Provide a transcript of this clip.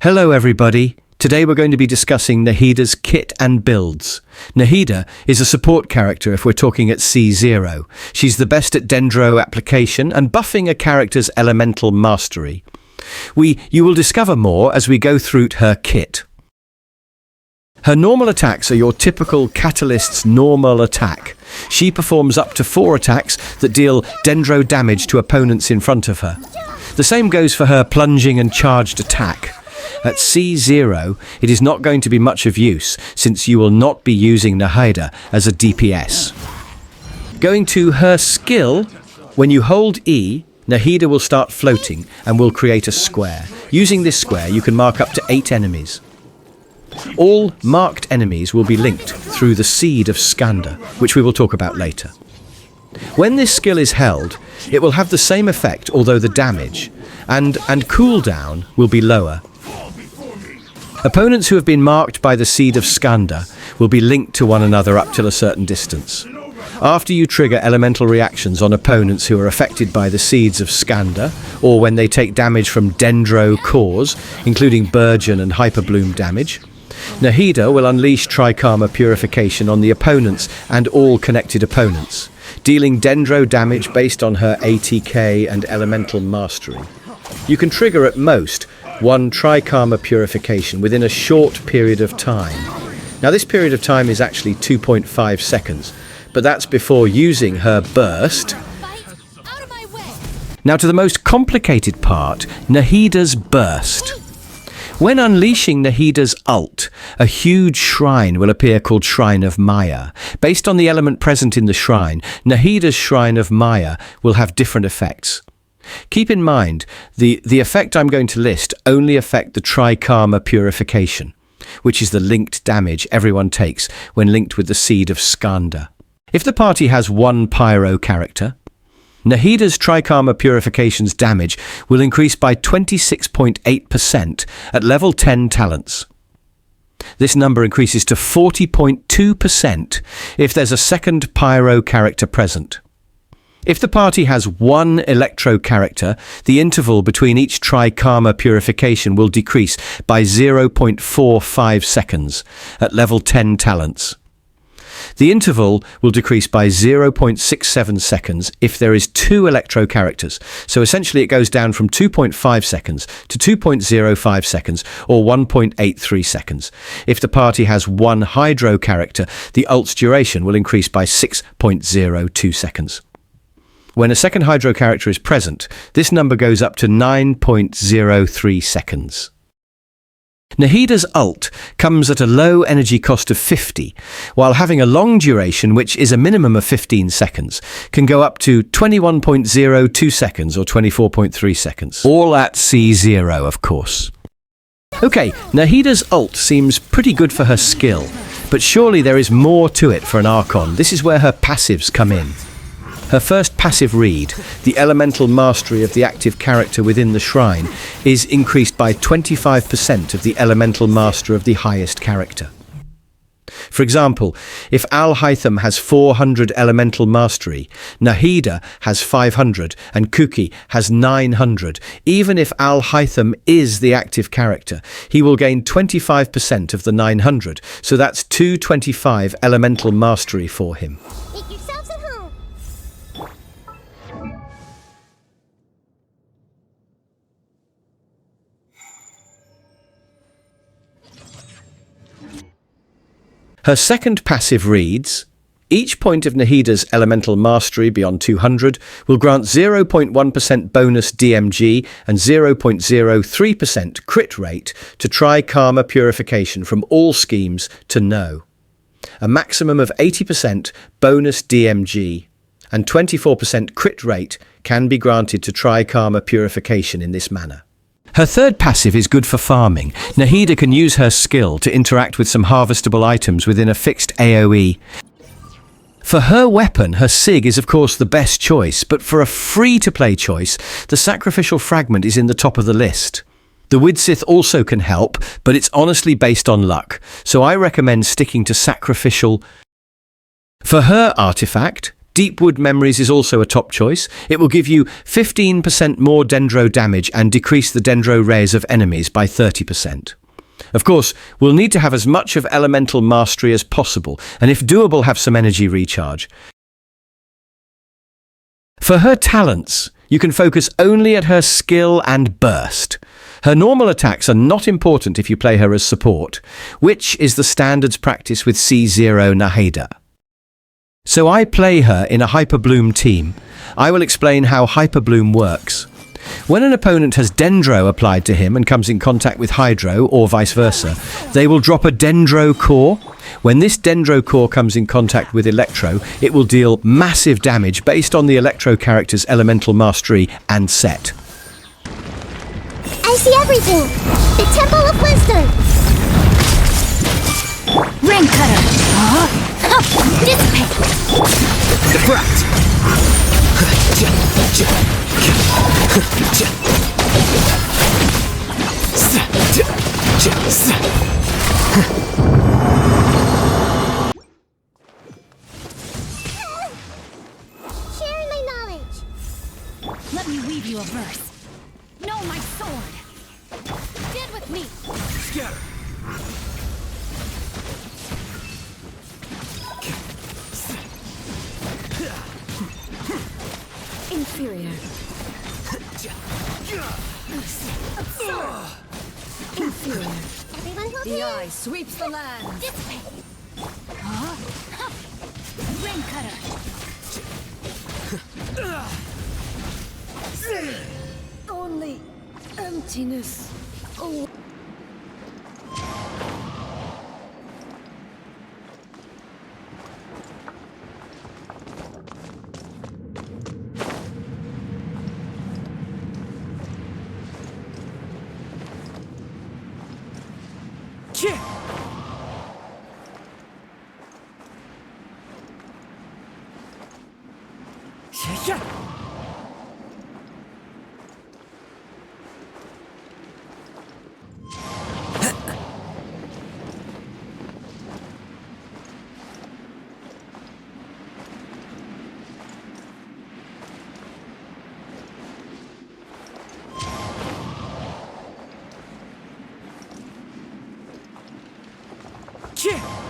Hello everybody. Today we're going to be discussing Nahida's kit and builds. Nahida is a support character if we're talking at C0. She's the best at dendro application and buffing a character's elemental mastery. You will discover more as we go through her kit. Her normal attacks are your typical catalyst's normal attack. She performs up to 4 attacks that deal dendro damage to opponents in front of her. The same goes for her plunging and charged attack. At C0, it is not going to be much of use, since you will not be using Nahida as a DPS. Going to her skill, when you hold E, Nahida will start floating and will create a square. Using this square, you can mark up to 8 enemies. All marked enemies will be linked through the seed of Skanda, which we will talk about later. When this skill is held, it will have the same effect, although the damage and cooldown will be lower. Opponents who have been marked by the seed of Skanda will be linked to one another up till a certain distance. After you trigger elemental reactions on opponents who are affected by the seeds of Skanda, or when they take damage from dendro cores, including burgeon and hyperbloom damage, Nahida will unleash Trikarma Purification on the opponents and all connected opponents, dealing dendro damage based on her ATK and elemental mastery. You can trigger at most 1 Trikarma Purification within a short period of time. Now this period of time is actually 2.5 seconds, but that's before using her burst. Now to the most complicated part, Nahida's burst. When unleashing Nahida's ult, a huge shrine will appear called Shrine of Maya. Based on the element present in the shrine, Nahida's Shrine of Maya will have different effects. Keep in mind, the effect I'm going to list only affect the Trikarma Purification, which is the linked damage everyone takes when linked with the seed of Skanda. If the party has 1 pyro character, Nahida's Trikarma Purification's damage will increase by 26.8% at level 10 talents. This number increases to 40.2% if there's a second pyro character present. If the party has 1 electro character, the interval between each Trikarma Purification will decrease by 0.45 seconds at level 10 talents. The interval will decrease by 0.67 seconds if there is 2 electro characters, so essentially it goes down from 2.5 seconds to 2.05 seconds or 1.83 seconds. If the party has 1 hydro character, the ult's duration will increase by 6.02 seconds. When a second hydro character is present, this number goes up to 9.03 seconds. Nahida's ult comes at a low energy cost of 50, while having a long duration, which is a minimum of 15 seconds, can go up to 21.02 seconds or 24.3 seconds. All at C0, of course. Okay, Nahida's ult seems pretty good for her skill, but surely there is more to it for an Archon. This is where her passives come in. Her first passive read, the elemental mastery of the active character within the shrine, is increased by 25% of the elemental master of the highest character. For example, if Al-Hytham has 400 elemental mastery, Nahida has 500 and Kuki has 900. Even if Al-Hytham is the active character, he will gain 25% of the 900, so that's 225 elemental mastery for him. Her second passive reads, each point of Nahida's elemental mastery beyond 200 will grant 0.1% bonus DMG and 0.03% crit rate to Trikarma Purification from all schemes to no. A maximum of 80% bonus DMG and 24% crit rate can be granted to Trikarma Purification in this manner. Her third passive is good for farming. Nahida can use her skill to interact with some harvestable items within a fixed AoE. For her weapon, her SIG is of course the best choice, but for a free-to-play choice, the Sacrificial Fragment is in the top of the list. The Widsith also can help, but it's honestly based on luck, so I recommend sticking to Sacrificial. For her artifact, Deepwood Memories is also a top choice. It will give you 15% more dendro damage and decrease the dendro rays of enemies by 30%. Of course, we'll need to have as much of elemental mastery as possible, and if doable, have some energy recharge. For her talents, you can focus only at her skill and burst. Her normal attacks are not important if you play her as support, which is the standards practice with C0 Nahida. So I play her in a Hyperbloom team. I will explain how Hyperbloom works. When an opponent has Dendro applied to him and comes in contact with Hydro, or vice versa, they will drop a Dendro core. When this Dendro core comes in contact with Electro, it will deal massive damage based on the Electro character's elemental mastery and set. I see everything! The Temple of Wisdom! Ring Cutter! Dissipate! Deflect! Sharing my knowledge! Let me weave you a verse. Know my sword. Stand with me. Scatter! Inferior. Inferior. Everyone hold The hands! eye sweeps the land. Dissipate! Ring cutter. Only emptiness. Oh. Yeah!